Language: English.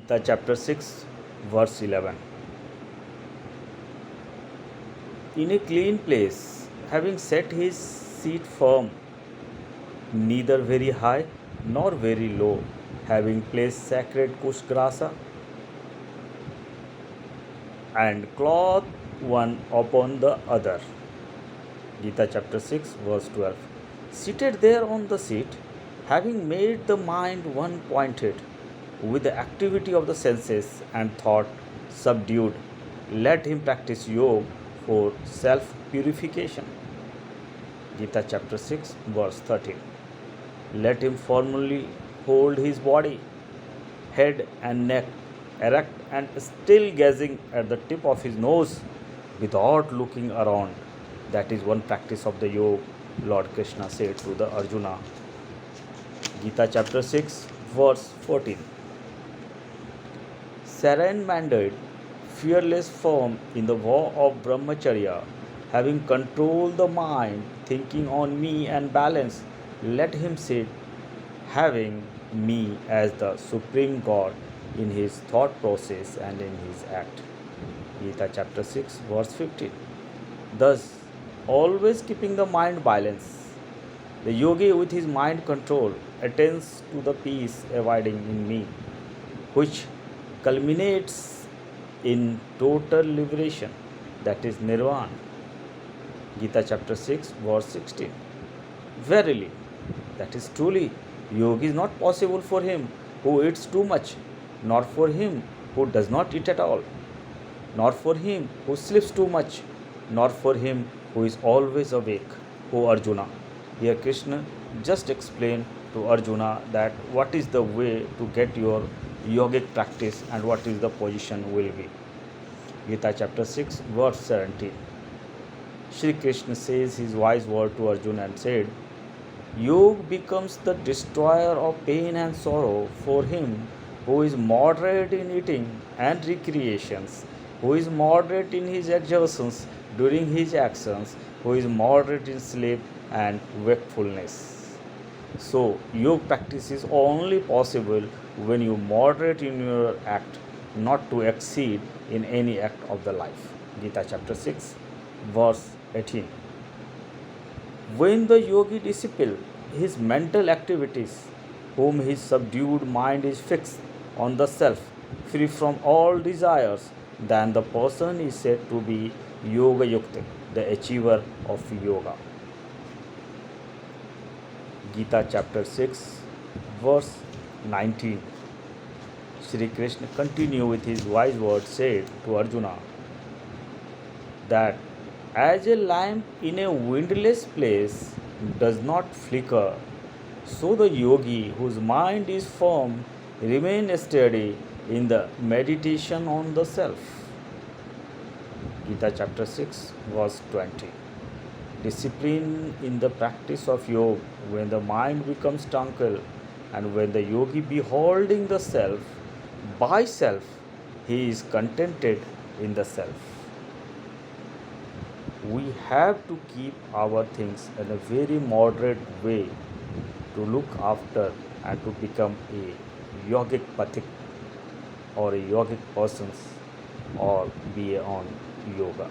Gita chapter 6 verse 11. In a clean place, having set his seat firm, neither very high nor very low, having placed sacred kushgrasa and cloth one upon the other. Gita chapter 6 verse 12. Seated there on the seat, having made the mind one pointed, with the activity of the senses and thought subdued, let him practice yoga for self purification. Gita chapter 6 verse 13. Let him firmly hold his body, head and neck erect and still gazing at the tip of his nose without looking around. That is one practice of the yoga, Lord Krishna said to the Arjuna. Gita chapter 6 verse 14. Serene-minded, fearless, firm in the vow of brahmacharya, having controlled the mind, thinking on me and balance, let him sit, having me as the supreme God in his thought process and in his act. Gita chapter 6 verse 15. Thus, always keeping the mind balanced, the yogi with his mind control attains to the peace abiding in me, which culminates in total liberation, that is nirvana. Gita chapter 6 verse 16. Verily, that is truly, yoga is not possible for him who eats too much, nor for him who does not eat at all, nor for him who sleeps too much, nor for him who is always awake, O Arjuna. Here Krishna just explained to Arjuna that what is the way to get your yogic practice and what is the position will be. Gita chapter 6 verse 17. Shri Krishna says his wise word to Arjuna and said, Yoga becomes the destroyer of pain and sorrow for him who is moderate in eating and recreations, who is moderate in his exertions during his actions, who is moderate in sleep and wakefulness. So, yoga practice is only possible when you moderate in your act, not to exceed in any act of the life. Gita chapter 6, verse 18. When the yogi disciple his mental activities, whom his subdued mind is fixed on the self, free from all desires, then the person is said to be yoga yukta, the achiever of yoga. Gita chapter 6 verse 19. Shri Krishna continue with his wise words said to Arjuna that as a lamp in a windless place does not flicker, so the yogi whose mind is firm remains steady in the meditation on the self. Gita chapter 6 verse 20. Discipline in the practice of yoga when the mind becomes tranquil and when the yogi beholding the self by self, he is contented in the self. We have to keep our things in a very moderate way to look after and to become a yogic pathik or a yogic person or be on yoga.